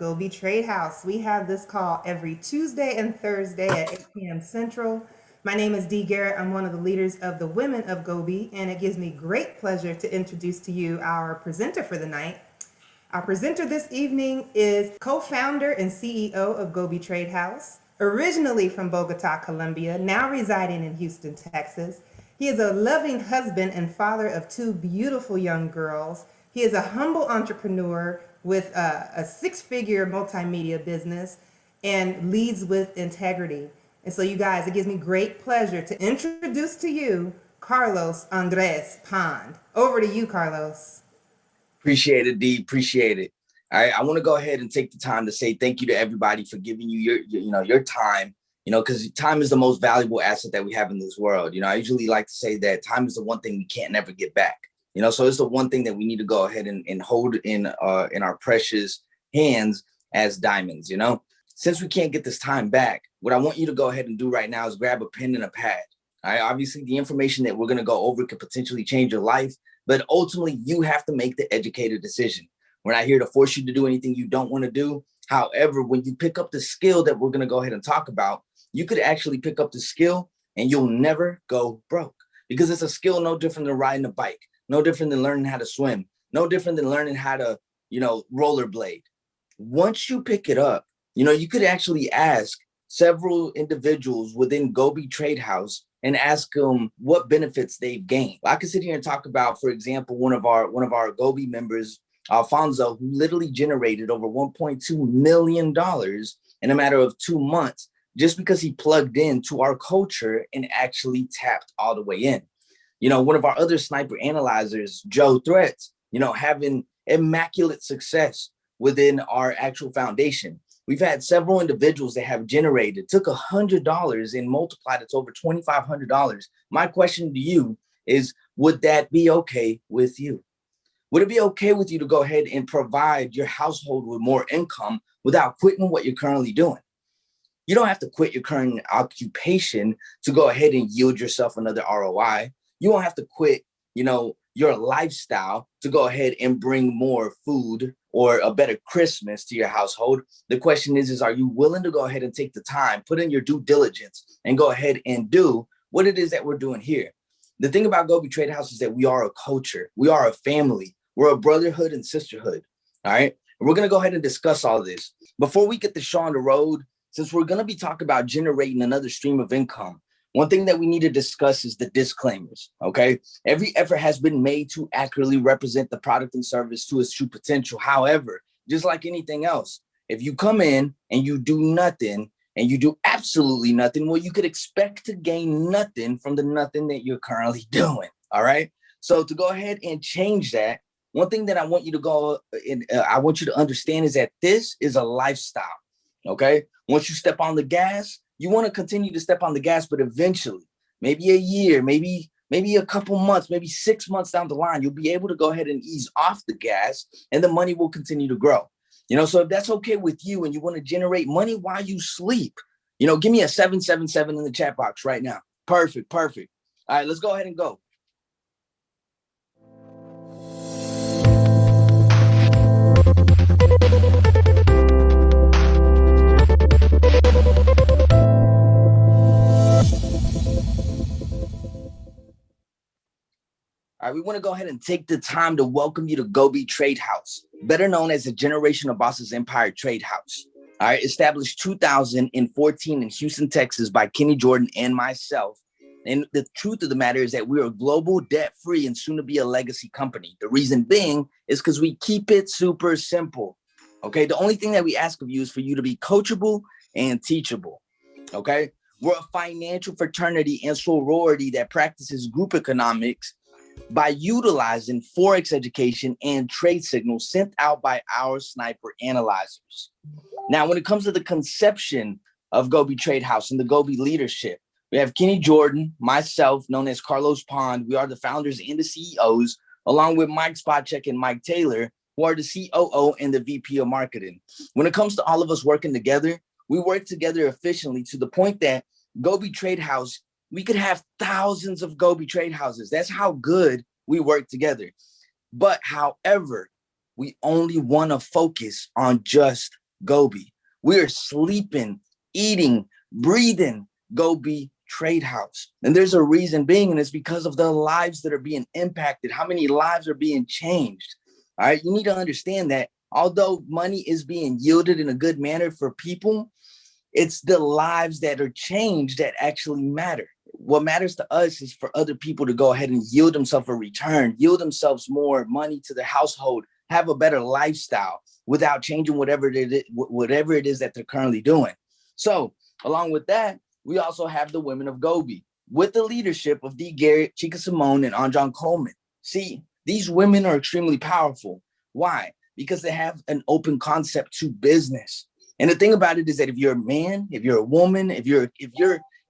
G.O.B.E Tradehouse. We have this call every Tuesday and Thursday at 8 p.m. Central. My name is Dee Garrett. I'm one of the leaders of the Women of G.O.B.E, and it gives me great pleasure to introduce to you our presenter for the night. Our presenter this evening is co-founder and CEO of G.O.B.E Tradehouse, originally from Bogota, Colombia, now residing in Houston, Texas. He is a loving husband and father of two beautiful young girls. He is a humble entrepreneur with a six-figure multimedia business and leads with integrity. And so, you guys, it gives me great pleasure to introduce to you Carlos Andres Pond. Over to you, Carlos. Appreciate it, D. Appreciate it. I want to go ahead and take the time to say thank you to everybody for giving you your time. Because time is the most valuable asset that we have in this world. I usually like to say that time is the one thing we can't never get back. So it's the one thing that we need to go ahead and hold in our precious hands as diamonds. Since we can't get this time back, what I want you to go ahead and do right now is grab a pen and a pad. All right. Obviously, the information that we're going to go over could potentially change your life, but ultimately you have to make the educated decision. We're not here to force you to do anything you don't want to do. However, when you pick up the skill that we're going to go ahead and talk about, you could actually pick up the skill and you'll never go broke, because it's a skill no different than riding a bike, no different than learning how to swim, no different than learning how to, rollerblade. Once you pick it up, you could actually ask several individuals within G.O.B.E Tradehouse and ask them what benefits they've gained. I could sit here and talk about, for example, one of our G.O.B.E members, Alfonso, who literally generated over $1.2 million in a matter of 2 months, just because he plugged into our culture and actually tapped all the way in. One of our other sniper analyzers, Joe Threats, having immaculate success within our actual foundation. We've had several individuals that have took $100 and multiplied it to over $2,500. My question to you is, would that be okay with you? Would it be okay with you to go ahead and provide your household with more income without quitting what you're currently doing? You don't have to quit your current occupation to go ahead and yield yourself another ROI. You don't have to quit, your lifestyle to go ahead and bring more food or a better Christmas to your household. The question is, are you willing to go ahead and take the time, put in your due diligence, and go ahead and do what it is that we're doing here? The thing about G.O.B.E Tradehouse is that we are a culture. We are a family. We're a brotherhood and sisterhood. All right. And we're going to go ahead and discuss all this. Before we get the show on the road, since we're going to be talking about generating another stream of income, one thing that we need to discuss is the disclaimers, okay? Every effort has been made to accurately represent the product and service to its true potential. However, just like anything else, if you come in and you do nothing and you do absolutely nothing, well, you could expect to gain nothing from the nothing that you're currently doing, all right? So to go ahead and change that, one thing that I want you to I want you to understand is that this is a lifestyle, okay? Once you step on the gas, you want to continue to step on the gas, but eventually, maybe a year, maybe a couple months, maybe 6 months down the line, you'll be able to go ahead and ease off the gas and the money will continue to grow. So if that's okay with you and you want to generate money while you sleep, give me a 777 in the chat box right now. Perfect. All right, let's go ahead and go. All right, we want to go ahead and take the time to welcome you to G.O.B.E Tradehouse, better known as the Generation of Bosses Empire Tradehouse. All right, established 2014 in Houston, Texas by Kenny Jordan and myself. And the truth of the matter is that we are global, debt-free, and soon to be a legacy company. The reason being is because we keep it super simple. Okay, the only thing that we ask of you is for you to be coachable and teachable. Okay, we're a financial fraternity and sorority that practices group economics by utilizing Forex education and trade signals sent out by our sniper analyzers. Now, when it comes to the conception of G.O.B.E Tradehouse and the G.O.B.E leadership, we have Kenny Jordan, myself, known as Carlos Pond. We are the founders and the CEOs, along with Mike Spotcheck and Mike Taylor, who are the COO and the VP of marketing. When it comes to all of us working together, we work together efficiently to the point that G.O.B.E Tradehouse, we could have thousands of G.O.B.E Tradehouses. That's how good we work together. But however, we only want to focus on just G.O.B.E. We are sleeping, eating, breathing G.O.B.E. Tradehouse. And there's a reason being, and it's because of the lives that are being impacted. How many lives are being changed? All right. You need to understand that although money is being yielded in a good manner for people, it's the lives that are changed that actually matter. What matters to us is for other people to go ahead and yield themselves a return, yield themselves more money to the household, have a better lifestyle without changing whatever it is that they're currently doing. So along with that, we also have the women of G.O.B.E. with the leadership of D. Garrett, Chica Simone, and Anjan Coleman. See, these women are extremely powerful. Why? Because they have an open concept to business. And the thing about it is that if you're a man, if you're a woman, if you're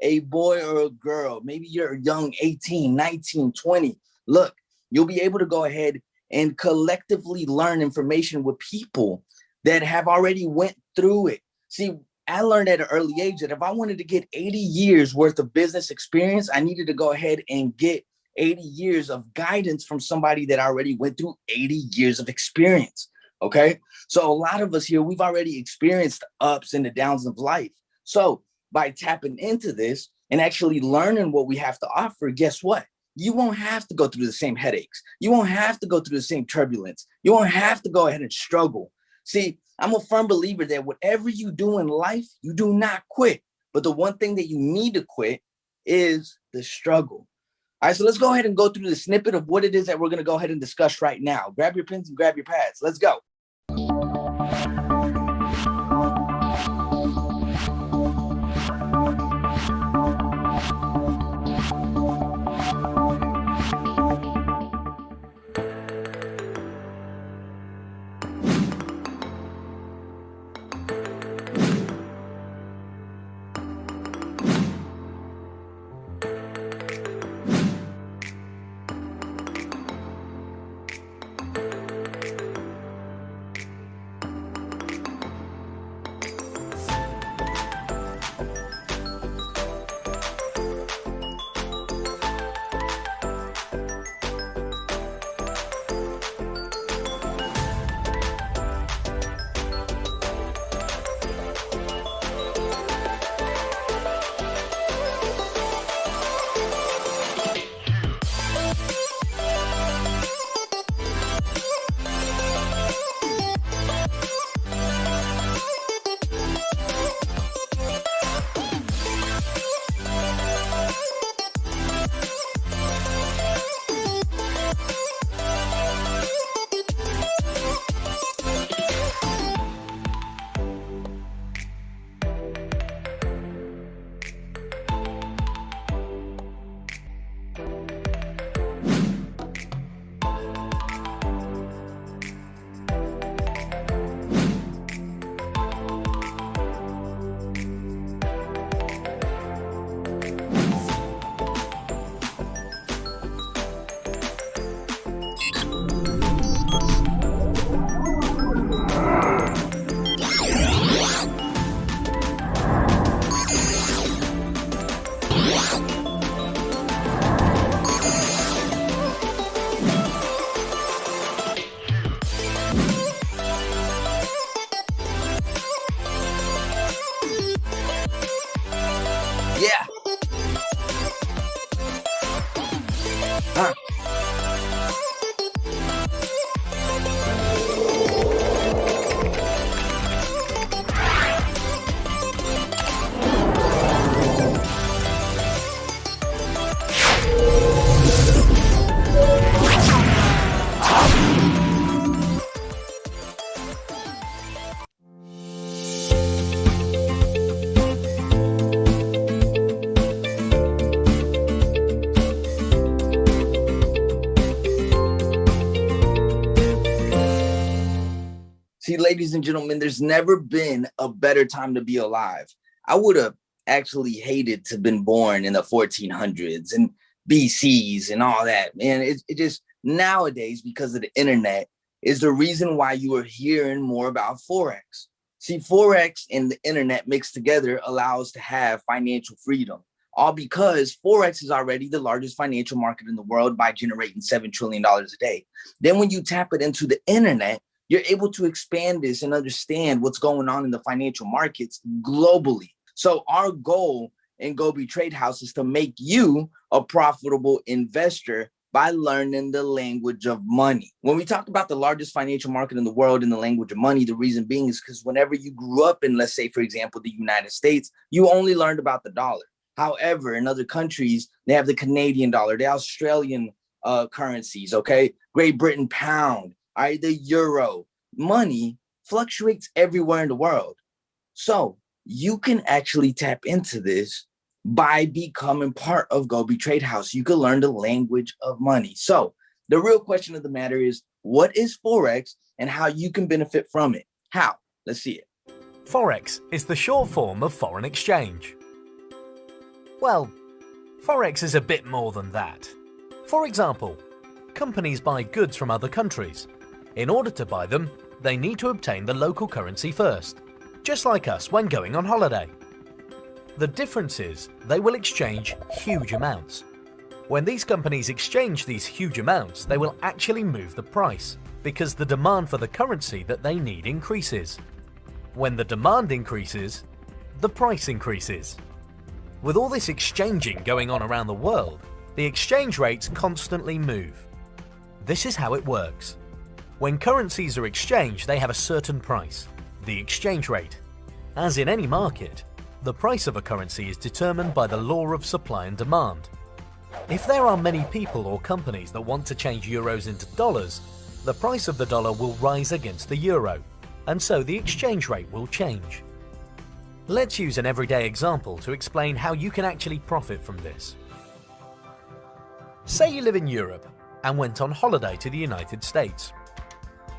a boy or a girl, maybe you're young, 18, 19, 20, look, you'll be able to go ahead and collectively learn information with people that have already went through it. See, I learned at an early age that if I wanted to get 80 years worth of business experience, I needed to go ahead and get 80 years of guidance from somebody that already went through 80 years of experience. Okay. So a lot of us here, we've already experienced the ups and the downs of life. So by tapping into this and actually learning what we have to offer, guess what? You won't have to go through the same headaches. You won't have to go through the same turbulence. You won't have to go ahead and struggle. See, I'm a firm believer that whatever you do in life, you do not quit. But the one thing that you need to quit is the struggle. All right, so let's go ahead and go through the snippet of what it is that we're going to go ahead and discuss right now. Grab your pens and grab your pads. Let's go. Yeah. See, ladies and gentlemen, there's never been a better time to be alive. I would have actually hated to have been born in the 1400s and BCs and all that, man. It just nowadays, because of the internet, is the reason why you are hearing more about Forex. See, Forex and the internet mixed together allows to have financial freedom, all because Forex is already the largest financial market in the world by generating $7 trillion a day. Then when you tap it into the internet, you're able to expand this and understand what's going on in the financial markets globally. So our goal in G.O.B.E Tradehouse is to make you a profitable investor by learning the language of money. When we talk about the largest financial market in the world in the language of money, the reason being is because whenever you grew up in, let's say, for example, the United States, you only learned about the dollar. However, in other countries, they have the Canadian dollar, the Australian currencies, okay? Great Britain pound, all right, the euro. Money fluctuates everywhere in the world. So you can actually tap into this by becoming part of G.O.B.E Tradehouse. You can learn the language of money. So the real question of the matter is, what is Forex and how you can benefit from it? How? Let's see it. Forex is the short form of foreign exchange. Well, Forex is a bit more than that. For example, companies buy goods from other countries. In order to buy them, they need to obtain the local currency first, just like us when going on holiday. The difference is they will exchange huge amounts. When these companies exchange these huge amounts, they will actually move the price because the demand for the currency that they need increases. When the demand increases, the price increases. With all this exchanging going on around the world, the exchange rates constantly move. This is how it works. When currencies are exchanged, they have a certain price, the exchange rate. As in any market, the price of a currency is determined by the law of supply and demand. If there are many people or companies that want to change euros into dollars, the price of the dollar will rise against the euro, and so the exchange rate will change. Let's use an everyday example to explain how you can actually profit from this. Say you live in Europe and went on holiday to the United States.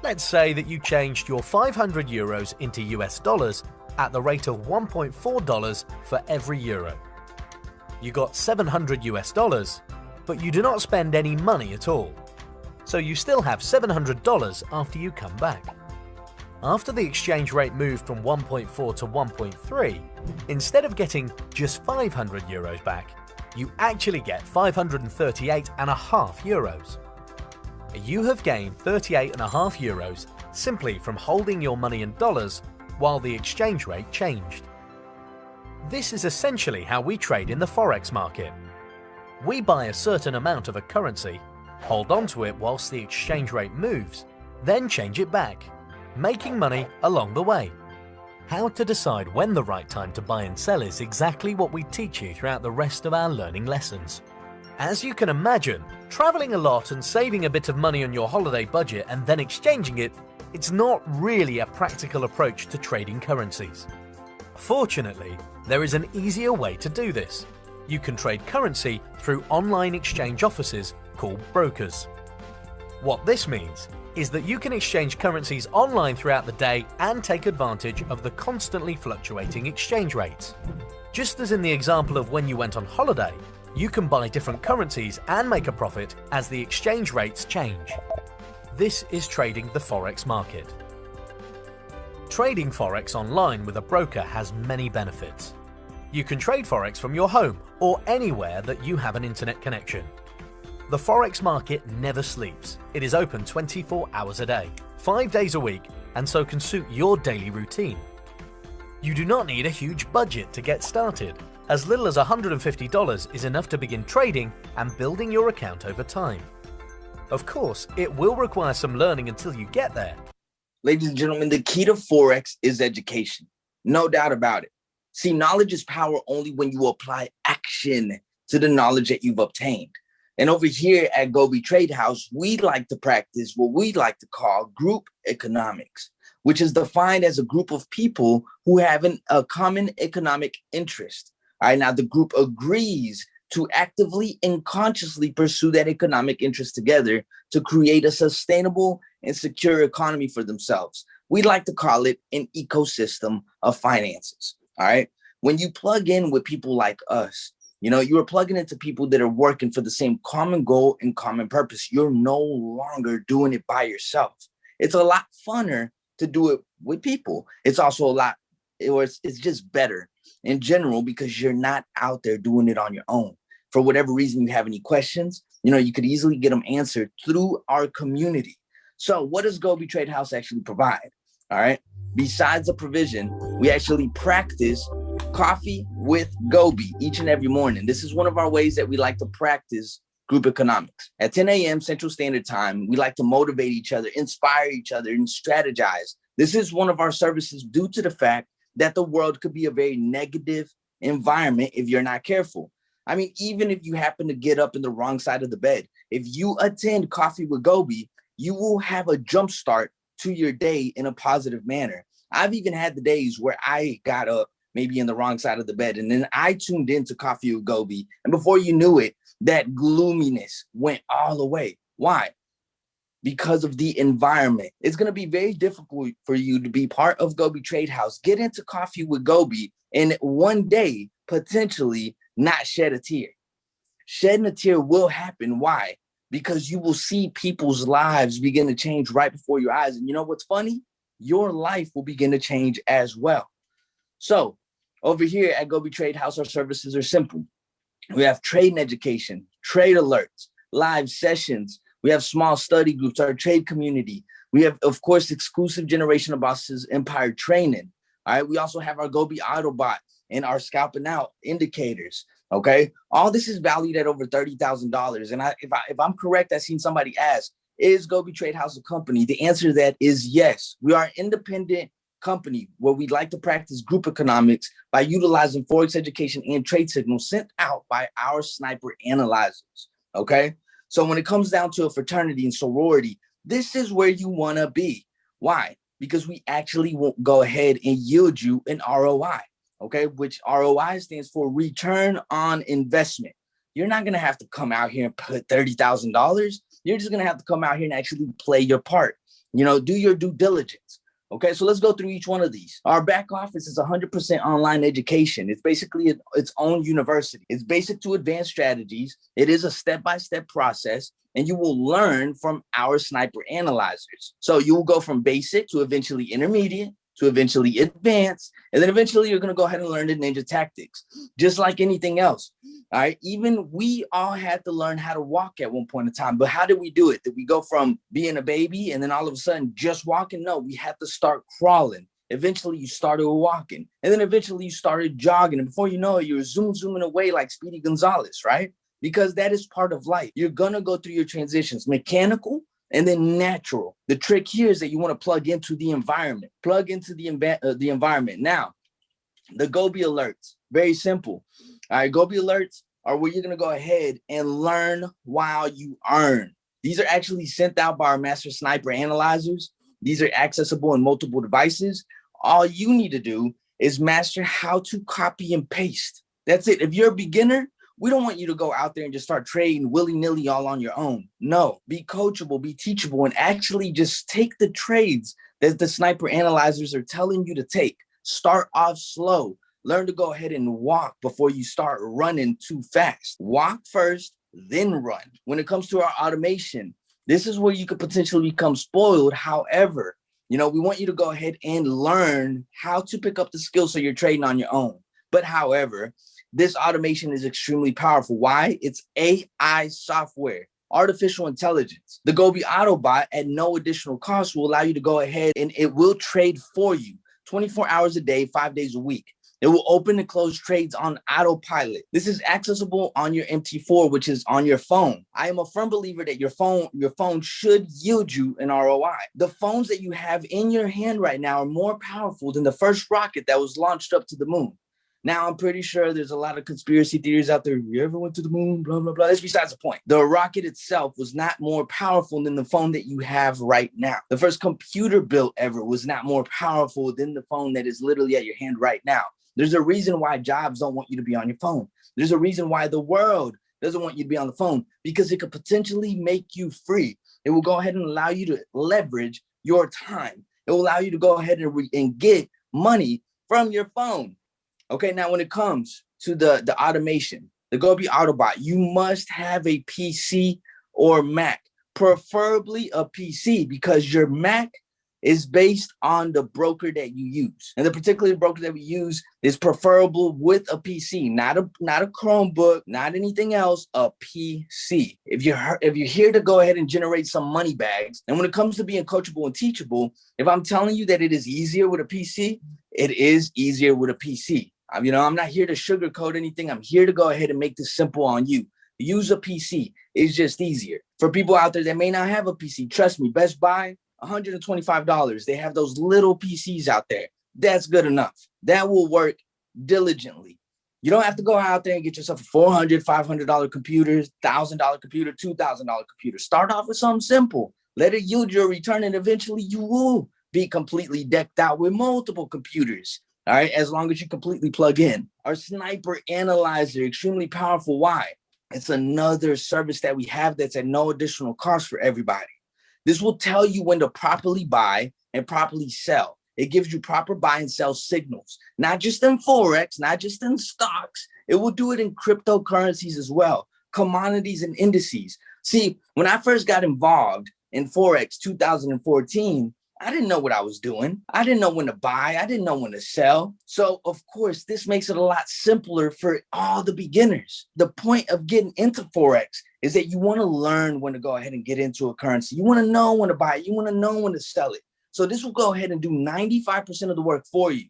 Let's say that you changed your 500 euros into US dollars at the rate of $1.4 for every euro. You got 700 US dollars, but you do not spend any money at all. So you still have $700 after you come back. After the exchange rate moved from 1.4 to 1.3, instead of getting just 500 euros back, you actually get 538.5 euros. You have gained 38.5 euros simply from holding your money in dollars while the exchange rate changed. This is essentially how we trade in the Forex market. We buy a certain amount of a currency, hold on to it whilst the exchange rate moves, then change it back, making money along the way. How to decide when the right time to buy and sell is exactly what we teach you throughout the rest of our learning lessons. As you can imagine, traveling a lot and saving a bit of money on your holiday budget and then exchanging it, it's not really a practical approach to trading currencies. Fortunately, there is an easier way to do this. You can trade currency through online exchange offices called brokers. What this means is that you can exchange currencies online throughout the day and take advantage of the constantly fluctuating exchange rates. Just as in the example of when you went on holiday, you can buy different currencies and make a profit as the exchange rates change. This is trading the Forex market. Trading Forex online with a broker has many benefits. You can trade Forex from your home or anywhere that you have an internet connection. The Forex market never sleeps. It is open 24 hours a day, 5 days a week, and so can suit your daily routine. You do not need a huge budget to get started. As little as $150 is enough to begin trading and building your account over time. Of course, it will require some learning until you get there. Ladies and gentlemen, the key to Forex is education. No doubt about it. See, knowledge is power only when you apply action to the knowledge that you've obtained. And over here at G.O.B.E Tradehouse, we like to practice what we like to call group economics, which is defined as a group of people who have a common economic interest. All right, now the group agrees to actively and consciously pursue that economic interest together to create a sustainable and secure economy for themselves. We like to call it an ecosystem of finances. All right. When you plug in with people like us, you are plugging into people that are working for the same common goal and common purpose. You're no longer doing it by yourself. It's a lot funner to do it with people. It's also it's just better in general because you're not out there doing it on your own. For whatever reason you have any questions, you could easily get them answered through our community. So what does G.O.B.E Tradehouse actually provide? All right. Besides the provision, we actually practice coffee with G.O.B.E each and every morning. This is one of our ways that we like to practice group economics. At 10 a.m. Central Standard Time, we like to motivate each other, inspire each other, and strategize. This is one of our services due to the fact that the world could be a very negative environment if you're not careful. I mean, even if you happen to get up in the wrong side of the bed, if you attend Coffee with G.O.B.E, you will have a jump start to your day in a positive manner. I've even had the days where I got up maybe in the wrong side of the bed, and then I tuned into Coffee with G.O.B.E, and before you knew it, that gloominess went all away. Why? Because of the environment. It's going to be very difficult for you to be part of G.O.B.E Tradehouse, get into Coffee with G.O.B.E, and one day potentially not shed a tear. Shedding a tear will happen. Why? Because you will see people's lives begin to change right before your eyes. And you know what's funny? Your life will begin to change as well. So over here at G.O.B.E Tradehouse, our services are simple. We have trading education, trade alerts, live sessions. We have small study groups, our trade community. We have, of course, exclusive Generation of Bosses Empire training. All right. We also have our G.O.B.E Autobot and our scalping out indicators. Okay. All this is valued at over $30,000. And if I'm correct, I've seen somebody ask, is G.O.B.E Tradehouse a company? The answer to that is yes. We are an independent company where we like to practice group economics by utilizing Forex education and trade signals sent out by our sniper analyzers. Okay. So when it comes down to a fraternity and sorority, this is where you want to be. Why? Because we actually won't go ahead and yield you an ROI. Okay, which ROI stands for return on investment. You're not going to have to come out here and put $30,000. You're just going to have to come out here and actually play your part, do your due diligence. Okay, so let's go through each one of these. Our back office is 100% online education. It's basically its own university. It's basic to advanced strategies. It is a step-by-step process, and you will learn from our sniper analyzers. So you will go from basic to eventually intermediate, to eventually advance, and then eventually you're going to go ahead and learn the ninja tactics, just like anything else. All right. Even we all had to learn how to walk at one point in time. But how did we do it? Did we go from being a baby and then all of a sudden just walking? No, we had to start crawling. Eventually you started walking, and then eventually you started jogging. And before you know it, you're zooming away like Speedy Gonzalez, right? Because that is part of life. You're going to go through your transitions, mechanical and then natural. The trick here is that you want to plug into the environment, the environment. Now, the G.O.B.E alerts, very simple. All right, G.O.B.E alerts are where you're going to go ahead and learn while you earn. These are actually sent out by our master sniper analyzers. These are accessible in multiple devices. All you need to do is master how to copy and paste. That's it. If you're a beginner, we don't want you to go out there and just start trading willy-nilly all on your own. No, be coachable, be teachable, and actually just take the trades that the sniper analyzers are telling you to take. Start off slow. Learn to go ahead and walk before you start running too fast. Walk first, then run. When it comes to our automation, this is where you could potentially become spoiled. However, we want you to go ahead and learn how to pick up the skills so you're trading on your own. But however, this automation is extremely powerful. Why? It's AI software, artificial intelligence. The G.O.B.E Autobot at no additional cost will allow you to go ahead and it will trade for you 24 hours a day, 5 days a week. It will open and close trades on autopilot. This is accessible on your MT4, which is on your phone. I am a firm believer that your phone should yield you an ROI. The phones that you have in your hand right now are more powerful than the first rocket that was launched up to the moon. Now, I'm pretty sure there's a lot of conspiracy theories out there. You ever went to the moon? Blah, blah, blah. That's besides the point. The rocket itself was not more powerful than the phone that you have right now. The first computer built ever was not more powerful than the phone that is literally at your hand right now. There's a reason why jobs don't want you to be on your phone. There's a reason why the world doesn't want you to be on the phone, because it could potentially make you free. It will go ahead and allow you to leverage your time. It will allow you to go ahead and get money from your phone. Okay, now when it comes to the automation, the G.O.B.E Autobot, you must have a PC or Mac, preferably a PC, because your Mac is based on the broker that you use. And the particular broker that we use is preferable with a PC, not a Chromebook, not anything else, a PC. If you're here to go ahead and generate some money bags, and when it comes to being coachable and teachable, if I'm telling you that it is easier with a PC, it is easier with a PC. I'm not here to sugarcoat anything. I'm here to go ahead and make this simple on you. Use a PC. It's just easier. For people out there that may not have a PC, trust me, Best Buy, $125. They have those little PCs out there. That's good enough. That will work diligently. You don't have to go out there and get yourself a $400, $500 computer, $1,000 computer, $2,000 computer. Start off with something simple. Let it yield your return, and eventually you will be completely decked out with multiple computers. All right, as long as you completely plug in. Our Sniper Analyzer, extremely powerful. Why? It's another service that we have that's at no additional cost for everybody. This will tell you when to properly buy and properly sell. It gives you proper buy and sell signals, not just in Forex, not just in stocks. It will do it in cryptocurrencies as well, commodities and indices. See, when I first got involved in Forex 2014, I didn't know what I was doing. I didn't know when to buy. I didn't know when to sell. So, of course, this makes it a lot simpler for all the beginners. The point of getting into Forex is that you want to learn when to go ahead and get into a currency. You want to know when to buy it. You want to know when to sell it. So this will go ahead and do 95% of the work for you,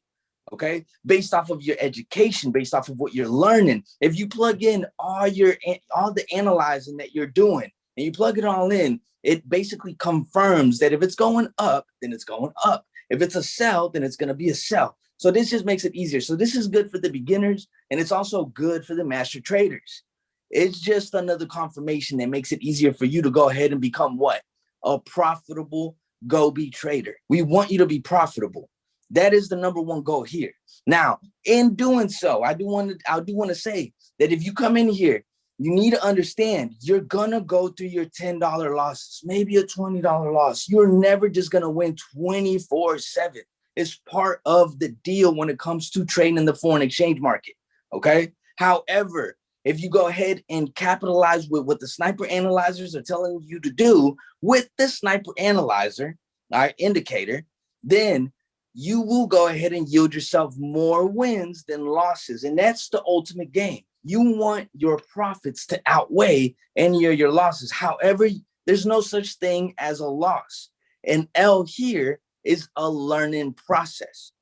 okay? Based off of your education, based off of what you're learning. If you plug in all the analyzing that you're doing and you plug it all in, it basically confirms that if it's going up, then it's going up. If it's a sell, then it's going to be a sell. So this just makes it easier. So this is good for the beginners, and it's also good for the master traders. It's just another confirmation that makes it easier for you to go ahead and become what? A profitable G.O.B.E trader. We want you to be profitable. That is the number one goal here. Now, in doing so, I do want to say that if you come in here, you need to understand you're gonna go through your $10 losses, maybe a $20 loss. You're never just gonna win 24/7. It's part of the deal when it comes to trading in the foreign exchange market. Okay. However, if you go ahead and capitalize with what the Sniper Analyzers are telling you to do with the Sniper Analyzer, our indicator, then you will go ahead and yield yourself more wins than losses. And that's the ultimate game. You want your profits to outweigh any of your losses. However, there's no such thing as a loss. An L here is a learning process.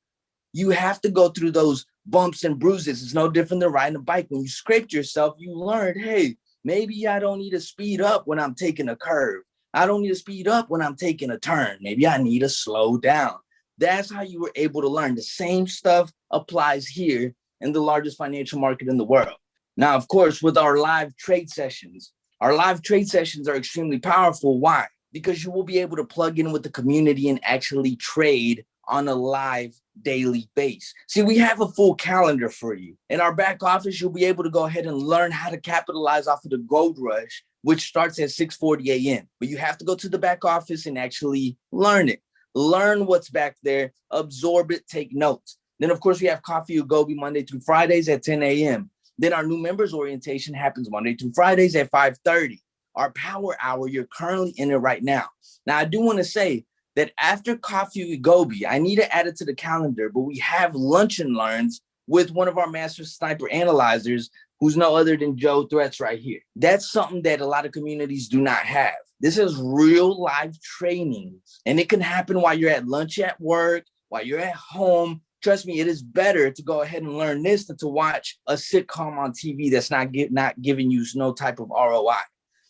You have to go through those bumps and bruises. It's no different than riding a bike. When you scraped yourself, you learned, hey, maybe I don't need to speed up when I'm taking a curve. I don't need to speed up when I'm taking a turn. Maybe I need to slow down. That's how you were able to learn. The same stuff applies here in the largest financial market in the world. Now, of course, with our live trade sessions are extremely powerful. Why? Because you will be able to plug in with the community and actually trade on a live daily base. See, we have a full calendar for you. In our back office, you'll be able to go ahead and learn how to capitalize off of the gold rush, which starts at 6:40 a.m. But you have to go to the back office and actually learn it. Learn what's back there, absorb it, take notes. Then, of course, we have Coffee with G.O.B.E Monday through Fridays at 10 a.m. Then our new members orientation happens Monday through Fridays at 5:30. Our power hour, you're currently in it right now. Now, I do want to say that after Coffee with G.O.B.E, I need to add it to the calendar, but we have lunch and learns with one of our master sniper analyzers, who's no other than Joe Threats right here. That's something that a lot of communities do not have. This is real live training, and it can happen while you're at lunch at work, while you're at home. Trust me, it is better to go ahead and learn this than to watch a sitcom on TV that's not giving you no type of ROI.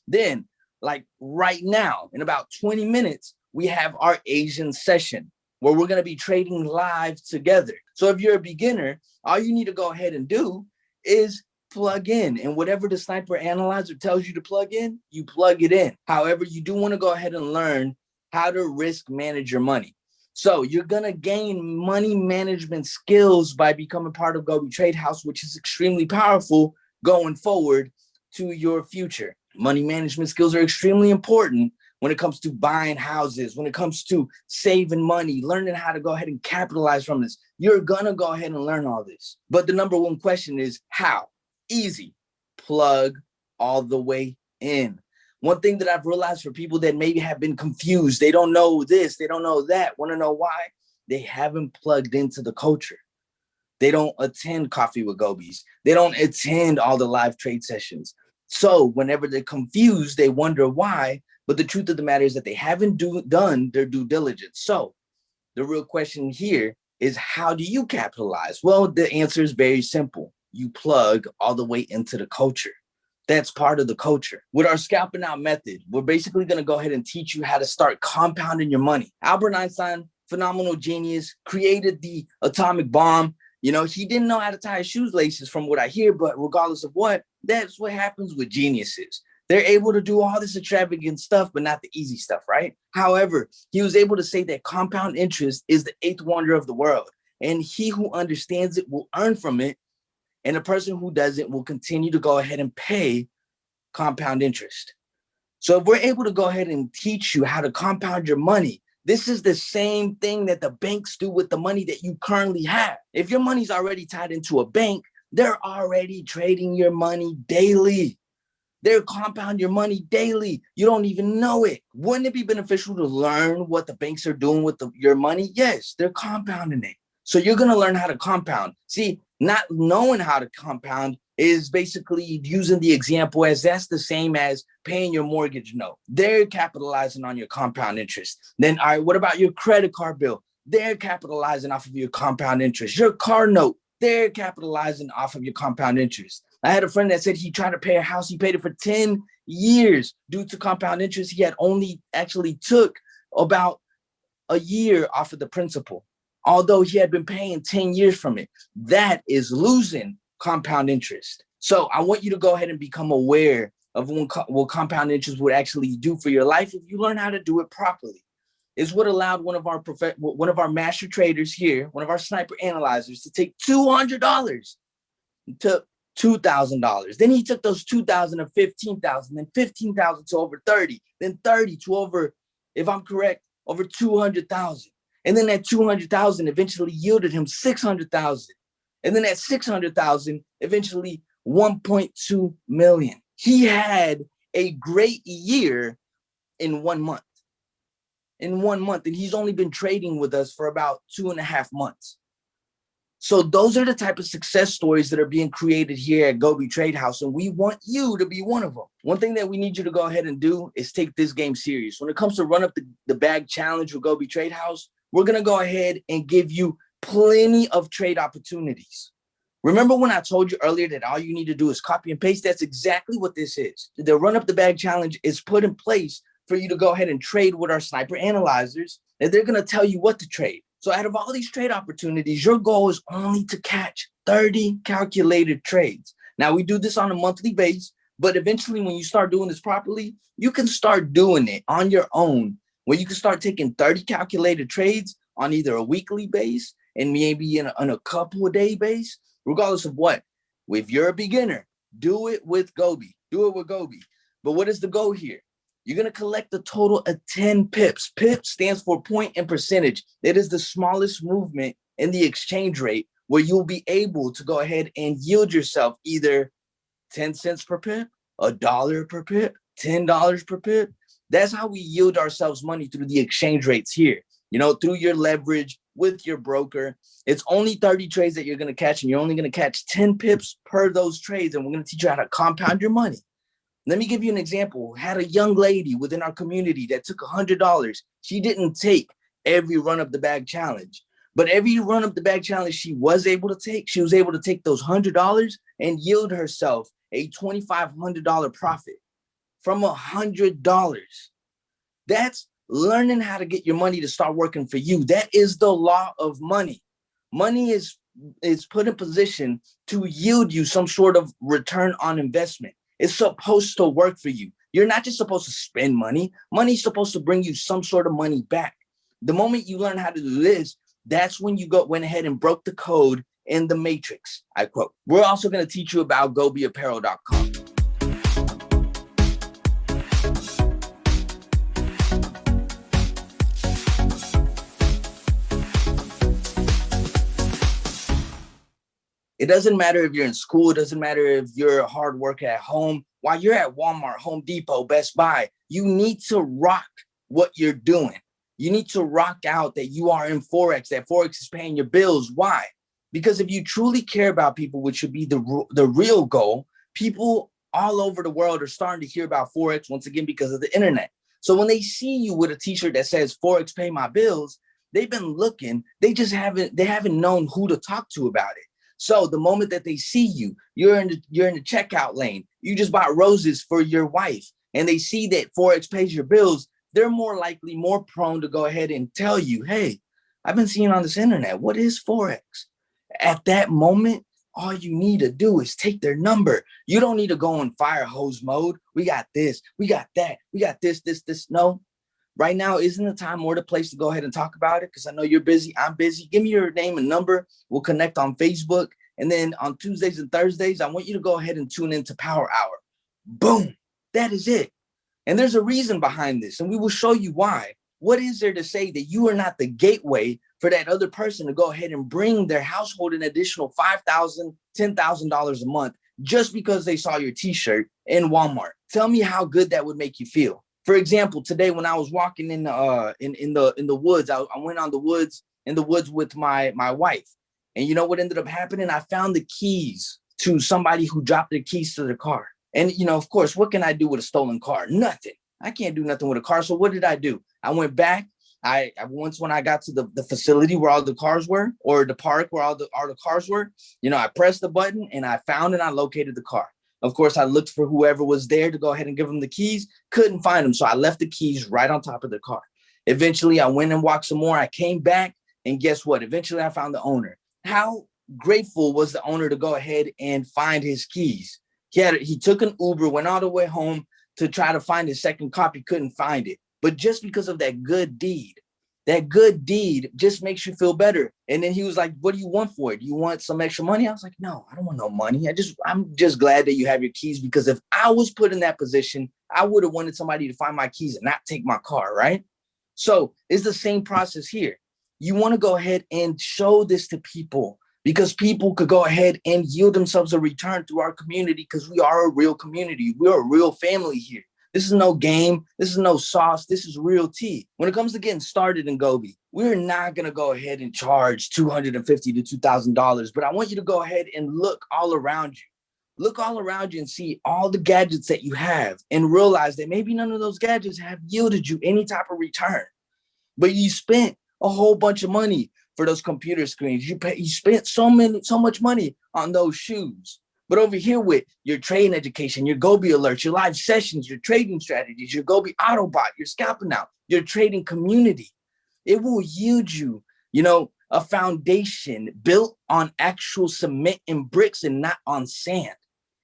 Then, like right now, in about 20 minutes, we have our Asian session where we're going to be trading live together. So if you're a beginner, all you need to go ahead and do is plug in, and whatever the Sniper Analyzer tells you to plug in, you plug it in. However, you do want to go ahead and learn how to risk manage your money. So you're going to gain money management skills by becoming part of G.O.B.E Tradehouse, which is extremely powerful going forward to your future. Money management skills are extremely important when it comes to buying houses, when it comes to saving money, learning how to go ahead and capitalize from this. You're going to go ahead and learn all this. But the number one question is how? Easy. Plug all the way in. One thing that I've realized for people that maybe have been confused, they don't know this, they don't know that, want to know why? They haven't plugged into the culture. They don't attend Coffee with G.O.B.Es. They don't attend all the live trade sessions. So whenever they're confused, they wonder why. But the truth of the matter is that they haven't done their due diligence. So the real question here is, how do you capitalize? Well, the answer is very simple. You plug all the way into the culture. That's part of the culture. With our scalping out method, we're basically going to go ahead and teach you how to start compounding your money. Albert Einstein, phenomenal genius, created the atomic bomb. You know, he didn't know how to tie his shoelaces from what I hear, but regardless of what, that's what happens with geniuses. They're able to do all this extravagant stuff, but not the easy stuff, right? However, he was able to say that compound interest is the eighth wonder of the world, and he who understands it will earn from it, and the person who doesn't will continue to go ahead and pay compound interest. So if we're able to go ahead and teach you how to compound your money, this is the same thing that the banks do with the money that you currently have. If your money's already tied into a bank, they're already trading your money daily. They're compound your money daily. You don't even know it. Wouldn't it be beneficial to learn what the banks are doing with your money? Yes, they're compounding it. So you're going to learn how to compound. See, not knowing how to compound is basically using the example as that's the same as paying your mortgage note. They're capitalizing on your compound interest. Then, all right, what about your credit card bill? They're capitalizing off of your compound interest. Your car note, they're capitalizing off of your compound interest. I had a friend that said he tried to pay a house. He paid it for 10 years due to compound interest. He had only actually took about a year off of the principal, although he had been paying 10 years from it. That is losing compound interest. So I want you to go ahead and become aware of what compound interest would actually do for your life if you learn how to do it properly. Is what allowed one of our master traders here, one of our sniper analyzers, to take $200 to $2,000. Then he took those 2,000 to 15,000, then 15,000 to over 30, then 30 to over, if I'm correct, over 200,000. And then that 200,000 eventually yielded him 600,000. And then that 600,000 eventually 1.2 million. He had a great year in 1 month. In 1 month, and he's only been trading with us for about 2.5 months. So those are the type of success stories that are being created here at G.O.B.E Tradehouse, and we want you to be one of them. One thing that we need you to go ahead and do is take this game serious. When it comes to run up the bag challenge with G.O.B.E Tradehouse, we're going to go ahead and give you plenty of trade opportunities. Remember when I told you earlier that all you need to do is copy and paste? That's exactly what this is. The run up the bag challenge is put in place for you to go ahead and trade with our sniper analyzers, and they're going to tell you what to trade. So out of all these trade opportunities, your goal is only to catch 30 calculated trades. Now, we do this on a monthly basis, but eventually when you start doing this properly, you can start doing it on your own, where you can start taking 30 calculated trades on either a weekly base and maybe on a couple of day base, regardless of what. If you're a beginner, do it with G.O.B.E. Do it with G.O.B.E. But what is the goal here? You're going to collect a total of 10 pips. Pip stands for point and percentage. It is the smallest movement in the exchange rate, where you'll be able to go ahead and yield yourself either 10 cents per pip, $1 per pip, $10 per pip. That's how we yield ourselves money through the exchange rates here. You know, through your leverage with your broker. It's only 30 trades that you're going to catch, and you're only going to catch 10 pips per those trades. And we're going to teach you how to compound your money. Let me give you an example. Had a young lady within our community that took $100. She didn't take every run up the bag challenge, but every run up the bag challenge she was able to take those $100 and yield herself a $2,500 profit from $100. That's learning how to get your money to start working for you. That is the law of money. Money is put in position to yield you some sort of return on investment. It's supposed to work for you. You're not just supposed to spend money. Money's supposed to bring you some sort of money back. The moment you learn how to do this, that's when you went ahead and broke the code in the matrix. I quote. We're also going to teach you about GoBeApparel.com. It doesn't matter if you're in school. It doesn't matter if you're a hard worker at home. while you're at Walmart, Home Depot, Best Buy, you need to rock what you're doing. You need to rock out that you are in Forex, that Forex is paying your bills. Why? Because if you truly care about people, which should be the real goal, people all over the world are starting to hear about Forex once again because of the internet. So when they see you with a t-shirt that says Forex pay my bills, they've been looking, they haven't known who to talk to about it. So the moment that they see you, you're in the checkout lane, you just bought roses for your wife, and they see that Forex pays your bills, they're more likely, more prone to go ahead and tell you, hey, I've been seeing on this internet, what is Forex? At that moment, all you need to do is take their number. You don't need to go in fire hose mode. We got this, we got that, we got this. No. Right now isn't the time or the place to go ahead and talk about it, because I know you're busy. I'm busy. Give me your name and number. We'll connect on Facebook. And then on Tuesdays and Thursdays, I want you to go ahead and tune into Power Hour. Boom. That is it. And there's a reason behind this, and we will show you why. What is there to say that you are not the gateway for that other person to go ahead and bring their household an additional $5,000, $10,000 a month just because they saw your t-shirt in Walmart? Tell me how good that would make you feel. For example, today when I was walking in the woods, I went in the woods with my wife. And you know what ended up happening? I found the keys to somebody who dropped the keys to their car. And, you know, of course, what can I do with a stolen car? Nothing. I can't do nothing with a car. So what did I do? I went back. Once when I got to the facility where all the cars were, or the park where all the cars were, you know, I pressed the button and I found and I located the car. Of course, I looked for whoever was there to go ahead and give them the keys. Couldn't find them. So I left the keys right on top of the car. Eventually, I went and walked some more. I came back, and guess what? Eventually, I found the owner. How grateful was the owner to go ahead and find his keys? He took an Uber, went all the way home to try to find his second copy, couldn't find it. But just because of that good deed just makes you feel better. And then he was like, what do you want for it? Do you want some extra money? I was like, no, I don't want no money. I'm just glad that you have your keys, because if I was put in that position, I would have wanted somebody to find my keys and not take my car, right? So it's the same process here. You want to go ahead and show this to people, because people could go ahead and yield themselves a return through our community, because we are a real community. We're a real family here. This is no game. This is no sauce. This is real tea. When it comes to getting started in G.O.B.E, we're not going to go ahead and charge $250 to $2,000, but I want you to go ahead and look all around you. Look all around you and see all the gadgets that you have, and realize that maybe none of those gadgets have yielded you any type of return, but you spent a whole bunch of money for those computer screens. You spent so much money on those shoes. But over here with your trading education, your G.O.B.E alerts, your live sessions, your trading strategies, your G.O.B.E Autobot, your scalping out, your trading community, it will yield you, you know, a foundation built on actual cement and bricks and not on sand.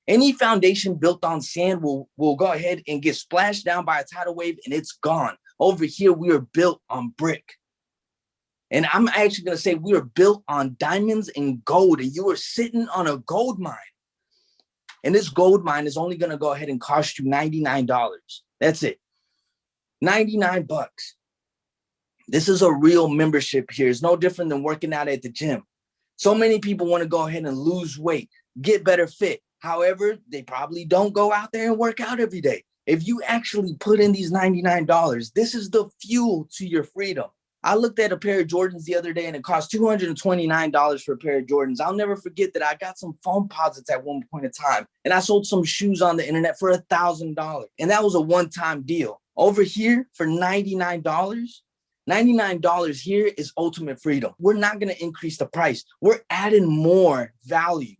Any foundation built on sand will go ahead and get splashed down by a tidal wave and it's gone. Over here, we are built on brick. And I'm actually going to say we are built on diamonds and gold, and you are sitting on a gold mine. And this gold mine is only going to go ahead and cost you $99. That's it. 99 bucks. This is a real membership here. It's no different than working out at the gym. So many people want to go ahead and lose weight, get better fit. However, they probably don't go out there and work out every day. If you actually put in these $99, this is the fuel to your freedom. I looked at a pair of Jordans the other day and it cost $229 for a pair of Jordans. I'll never forget that I got some phone posits at one point in time, and I sold some shoes on the internet for $1,000. And that was a one-time deal. Over here for $99, $99 here is ultimate freedom. We're not going to increase the price. We're adding more value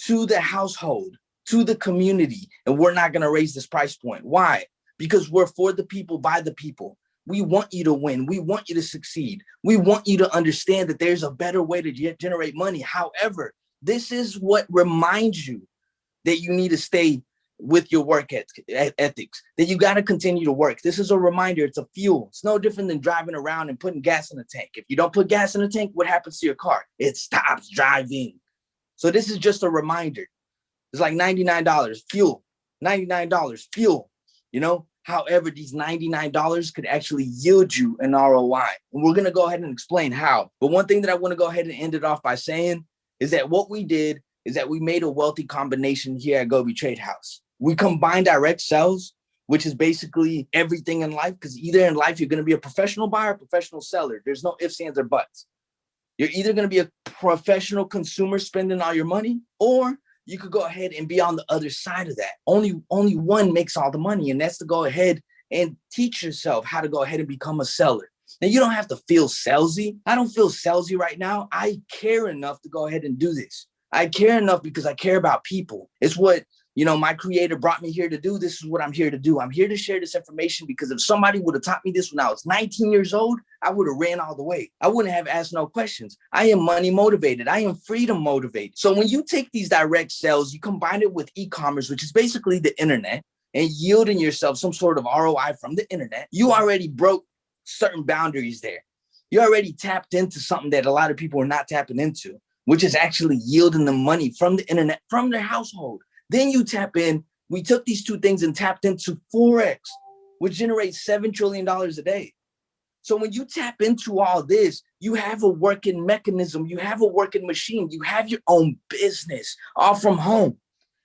to the household, to the community, and we're not going to raise this price point. Why? Because we're for the people, by the people. We want you to win. We want you to succeed. We want you to understand that there's a better way to generate money. However, this is what reminds you that you need to stay with your work ethics, that you got to continue to work. This is a reminder. It's a fuel. It's no different than driving around and putting gas in the tank. If you don't put gas in the tank, what happens to your car? It stops driving. So this is just a reminder. It's like $99 fuel, $99 fuel, you know? However, these $99 could actually yield you an ROI. And we're going to go ahead and explain how. But one thing that I want to go ahead and end it off by saying is that what we did is that we made a wealthy combination here at G.O.B.E Tradehouse. We combine direct sales, which is basically everything in life, because either in life you're going to be a professional buyer or professional seller. There's no ifs, ands, or buts. You're either going to be a professional consumer spending all your money, or you could go ahead and be on the other side of that. Only one makes all the money, and that's to go ahead and teach yourself how to go ahead and become a seller. Now, you don't have to feel salesy. I don't feel salesy right now. I care enough to go ahead and do this. I care enough because I care about people. It's what, my creator brought me here to do. This is what I'm here to do. I'm here to share this information because if somebody would have taught me this when I was 19 years old, I would have ran all the way. I wouldn't have asked no questions. I am money motivated. I am freedom motivated. So when you take these direct sales, you combine it with e-commerce, which is basically the internet, and yielding yourself some sort of ROI from the internet, you already broke certain boundaries there. You already tapped into something that a lot of people are not tapping into, which is actually yielding them money from the internet, from their household. Then you tap in. We took these two things and tapped into Forex, which generates $7 trillion a day. So when you tap into all this, you have a working mechanism. You have a working machine. You have your own business all from home.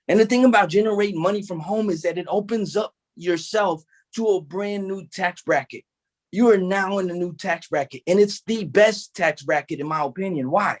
And the thing about generating money from home is that it opens up yourself to a brand new tax bracket. You are now in a new tax bracket, and it's the best tax bracket, in my opinion. Why?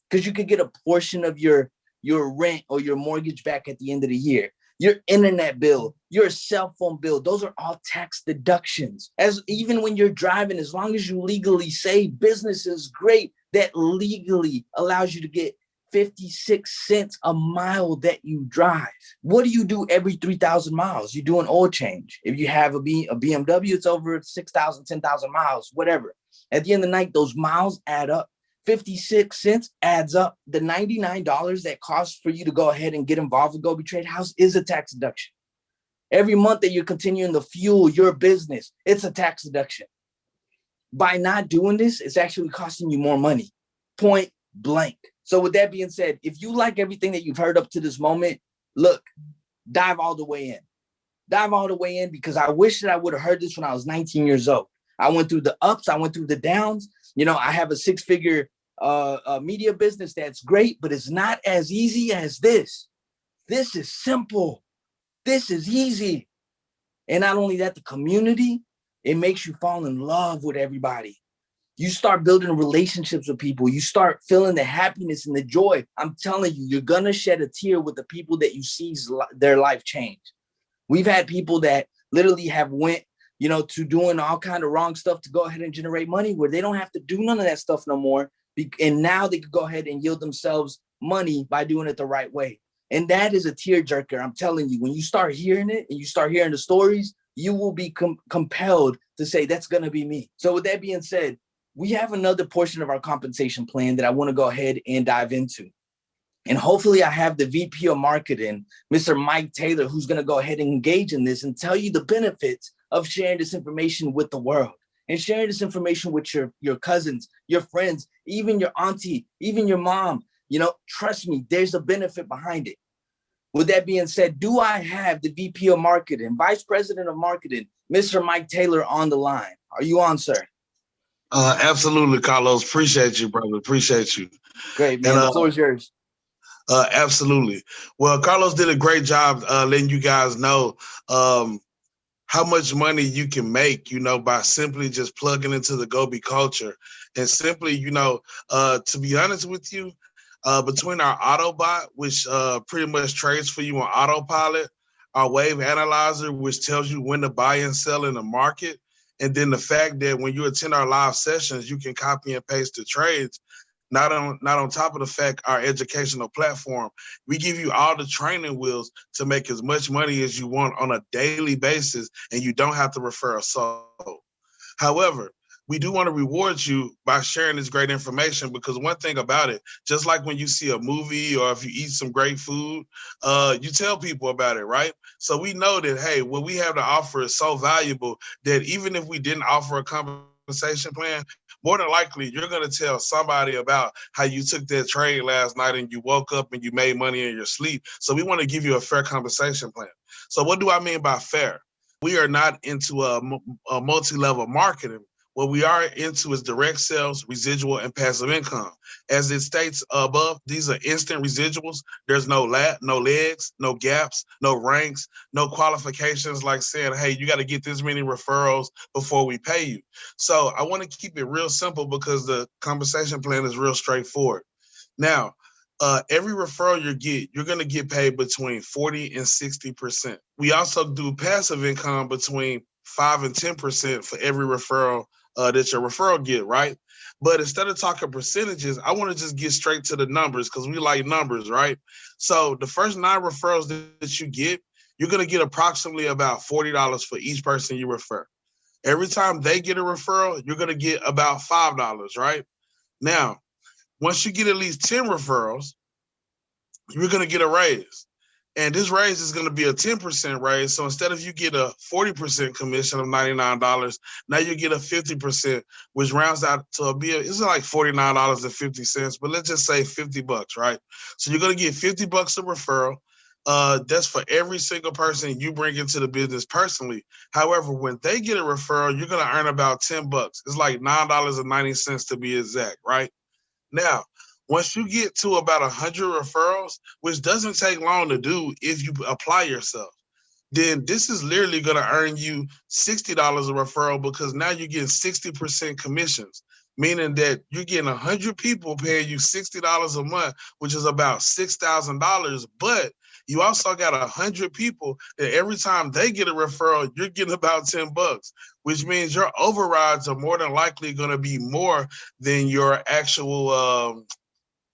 Because you could get a portion of your rent or your mortgage back at the end of the year. Your internet bill, your cell phone bill, those are all tax deductions. As even when you're driving, as long as you legally save, business is great that legally allows you to get 56 cents a mile that you drive. What do you do every 3,000 miles? You do an oil change. If you have a BMW, it's over 6,000, 10,000 miles, whatever. At the end of the night, those miles add up. 56 cents adds up. The $99 that costs for you to go ahead and get involved with G.O.B.E Tradehouse is a tax deduction. Every month that you're continuing to fuel your business, it's a tax deduction. By not doing this, it's actually costing you more money, point blank. So with that being said, if you like everything that you've heard up to this moment, look, dive all the way in. Dive all the way in, because I wish that I would have heard this when I was 19 years old. I went through the ups, I went through the downs. I have a six-figure media business that's great, but it's not as easy as this. This is simple. This is easy. And not only that, the community, it makes you fall in love with everybody. You start building relationships with people. You start feeling the happiness and the joy. I'm telling you, you're going to shed a tear with the people that you see their life change. We've had people that literally have went, to doing all kind of wrong stuff to go ahead and generate money, where they don't have to do none of that stuff no more. And now they can go ahead and yield themselves money by doing it the right way. And that is a tearjerker. I'm telling you, when you start hearing it and you start hearing the stories, you will be compelled to say, that's going to be me. So with that being said, we have another portion of our compensation plan that I want to go ahead and dive into. And hopefully I have the VP of marketing, Mr. Mike Taylor, who's going to go ahead and engage in this and tell you the benefits of sharing this information with the world, and sharing this information with your cousins, your friends, even your auntie, even your mom. Trust me, there's a benefit behind it. With that being said, do I have the VP of marketing, Vice President of Marketing, Mr. Mike Taylor, on the line? Are you on, sir? Absolutely, Carlos. Appreciate you, brother. Appreciate you. Great, man. The floor is yours. Absolutely. Well, Carlos did a great job letting you guys know how much money you can make, by simply just plugging into the G.O.B.E culture. And simply, to be honest with you, between our Autobot, which pretty much trades for you on autopilot, our Wave Analyzer, which tells you when to buy and sell in the market, and then the fact that when you attend our live sessions, you can copy and paste the trades. Not on top of the fact, our educational platform, we give you all the training wheels to make as much money as you want on a daily basis, and you don't have to refer a soul. However, we do want to reward you by sharing this great information, because one thing about it, just like when you see a movie or if you eat some great food, you tell people about it, right? So we know that, hey, what we have to offer is so valuable that even if we didn't offer a compensation plan, more than likely, you're going to tell somebody about how you took that trade last night and you woke up and you made money in your sleep. So we want to give you a fair compensation plan. So what do I mean by fair? We are not into a multi-level marketing. What we are into is direct sales, residual, and passive income. As it states above, these are instant residuals. There's no no legs, no gaps, no ranks, no qualifications like saying, hey, you got to get this many referrals before we pay you. So I want to keep it real simple because the compensation plan is real straightforward. Now, every referral you get, you're going to get paid between 40 and 60%. We also do passive income between 5 and 10% for every referral that your referral get, right? But instead of talking percentages, I want to just get straight to the numbers because we like numbers, right? So the first 9 referrals that you get, you're going to get approximately about $40 for each person you refer. Every time they get a referral, you're going to get about $5, right? Now, once you get at least 10 referrals, you're going to get a raise. And this raise is going to be a 10% raise. So instead of you get a 40% commission of $99, now you get a 50%, which rounds out to it's like $49.50, but let's just say $50, right? So you're going to get $50 a referral. That's for every single person you bring into the business personally. However, when they get a referral, you're going to earn about $10. It's like $9.90 to be exact, right? Now, once you get to about 100 referrals, which doesn't take long to do if you apply yourself, then this is literally going to earn you $60 a referral because now you're getting 60% commissions, meaning that you're getting 100 people paying you $60 a month, which is about $6,000. But you also got 100 people that every time they get a referral, you're getting about $10, which means your overrides are more than likely going to be more than your actual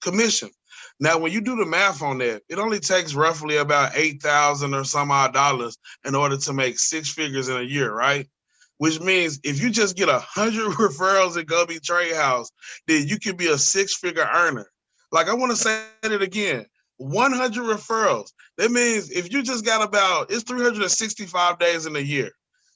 commission. Now, when you do the math on that, it only takes roughly about $8,000 or some odd dollars in order to make 6 figures in a year, right? Which means if you just get 100 referrals at G.O.B.E Tradehouse, then you can be a 6-figure earner. Like, I want to say it again, 100 referrals. That means if you just got it's 365 days in a year.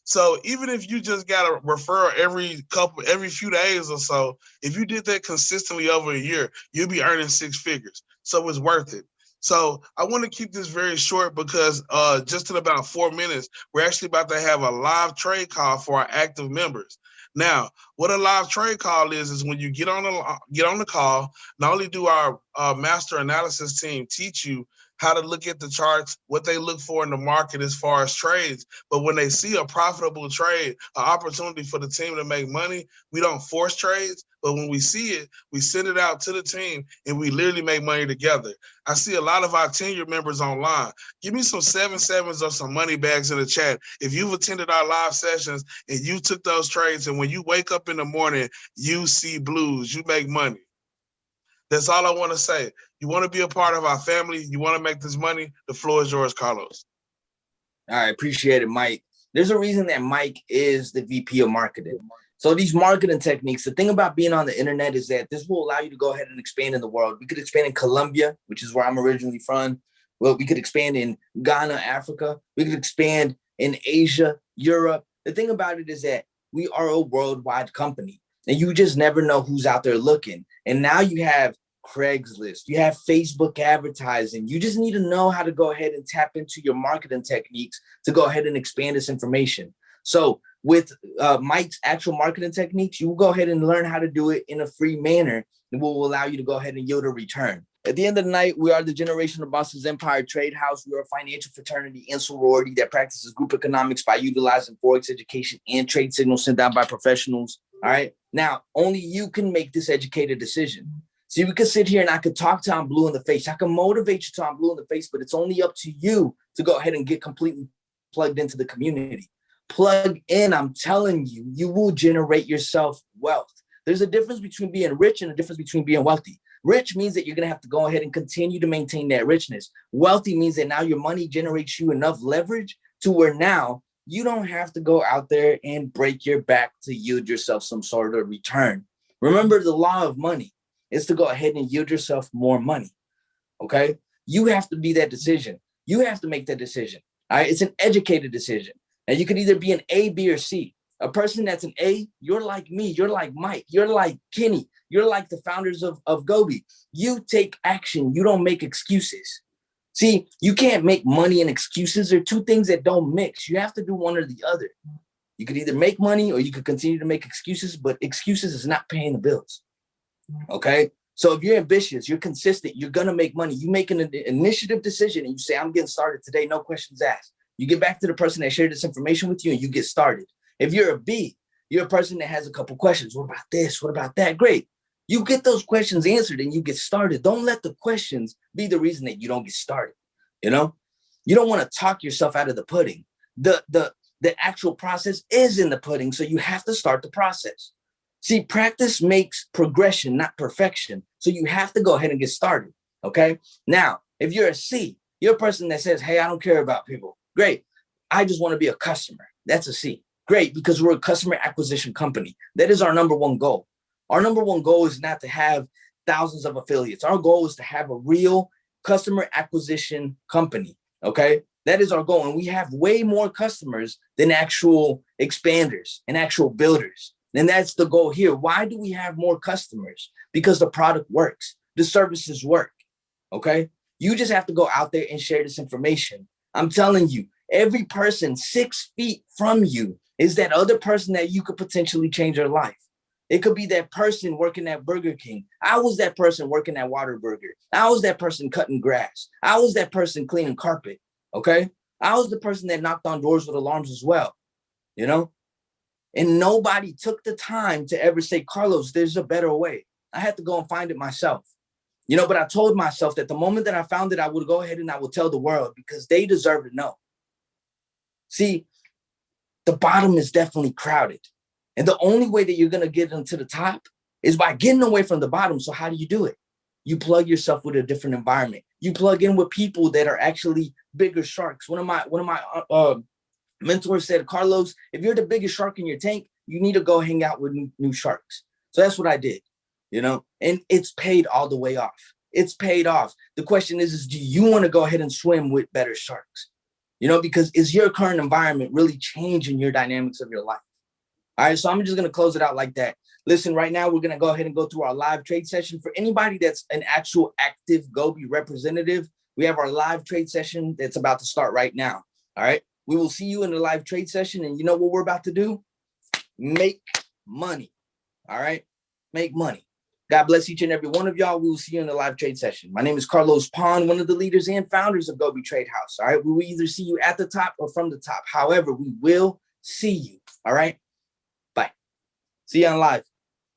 So even if you just got a referral every few days or so, if you did that consistently over a year, you'll be earning 6 figures. So it's worth it. So I want to keep this very short because just in about 4 minutes, we're actually about to have a live trade call for our active members. Now, what a live trade call is when you get on the call, not only do our master analysis team teach you how to look at the charts, what they look for in the market as far as trades. But when they see a profitable trade, an opportunity for the team to make money, we don't force trades. But when we see it, we send it out to the team and we literally make money together. I see a lot of our tenured members online. Give me some 7-7s or some money bags in the chat. If you've attended our live sessions and you took those trades and when you wake up in the morning, you see blues, you make money. That's all I want to say. You want to be a part of our family? You want to make this money? The floor is yours, Carlos. All right, appreciate it, Mike. There's a reason that Mike is the VP of marketing. So these marketing techniques, the thing about being on the internet is that this will allow you to go ahead and expand in the world. We could expand in Colombia, which is where I'm originally from. Well, we could expand in Ghana, Africa. We could expand in Asia, Europe. The thing about it is that we are a worldwide company and you just never know who's out there looking. And now you have Craigslist, you have Facebook advertising. You just need to know how to go ahead and tap into your marketing techniques to go ahead and expand this information. So with Mike's actual marketing techniques, you will go ahead and learn how to do it in a free manner that will allow you to go ahead and yield a return. At the end of the night, we are the generation of bosses empire Tradehouse. We are a financial fraternity and sorority that practices group economics by utilizing Forex education and trade signals sent out by professionals. All right. Now, only you can make this educated decision. See, we could sit here and I could talk to I'm blue in the face. I can motivate you to I'm blue in the face, but it's only up to you to go ahead and get completely plugged into the community. Plug in, I'm telling you, you will generate yourself wealth. There's a difference between being rich and a difference between being wealthy. Rich means that you're going to have to go ahead and continue to maintain that richness. Wealthy means that now your money generates you enough leverage to where now you don't have to go out there and break your back to yield yourself some sort of return. Remember the law of money is to go ahead and yield yourself more money. Okay. You have to be that decision. You have to make that decision. All right. It's an educated decision. And you could either be an A, B, or C. A person that's an A, you're like me, you're like Mike, you're like Kenny, you're like the founders of G.O.B.E. You take action, you don't make excuses. See, you can't make money and excuses. They're two things that don't mix. You have to do one or the other. You could either make money or you could continue to make excuses, but excuses is not paying the bills. Okay. So if you're ambitious, you're consistent, you're going to make money. You make an initiative decision and you say, I'm getting started today. No questions asked. You get back to the person that shared this information with you and you get started. If you're a B, you're a person that has a couple questions. What about this? What about that? Great. You get those questions answered and you get started. Don't let the questions be the reason that you don't get started. You know, you don't want to talk yourself out of the pudding. The actual process is in the pudding. So you have to start the process. See, practice makes progression, not perfection. So you have to go ahead and get started. Okay. Now, if you're a C, you're a person that says, hey, I don't care about people. Great. I just want to be a customer. That's a C. Great, because we're a customer acquisition company. That is our number one goal. Our number one goal is not to have thousands of affiliates. Our goal is to have a real customer acquisition company. Okay. That is our goal. And we have way more customers than actual expanders and actual builders. And that's the goal here. Why do we have more customers? Because the product works. The services work. Okay. You just have to go out there and share this information. I'm telling you, every person 6 feet from you is that other person that you could potentially change their life. It could be that person working at Burger King. I was that person working at Whataburger. I was that person cutting grass. I was that person cleaning carpet. Okay. I was the person that knocked on doors with alarms as well. You know, and nobody took the time to ever say, Carlos, there's a better way. I had to go and find it myself. You know, but I told myself that the moment that I found it, I would go ahead and I would tell the world because they deserve to know. See, the bottom is definitely crowded. And the only way that you're going to get into the top is by getting away from the bottom. So how do you do it? You plug yourself with a different environment. You plug in with people that are actually bigger sharks. One of my mentor said, Carlos, if you're the biggest shark in your tank, you need to go hang out with new sharks. So that's what I did, you know, and it's paid all the way off. It's paid off. The question is do you want to go ahead and swim with better sharks? You know, because is your current environment really changing your dynamics of your life? All right, so I'm just going to close it out like that. Listen, right now, we're going to go ahead and go through our live trade session. For anybody that's an actual active G.O.B.E representative, we have our live trade session that's about to start right now. All right. We will see you in the live trade session. And you know what we're about to do? Make money. All right. Make money. God bless each and every one of y'all. We will see you in the live trade session. My name is Carlos Pond, one of the leaders and founders of G.O.B.E Tradehouse. All right. We will either see you at the top or from the top. However, we will see you. All right. Bye. See you on live.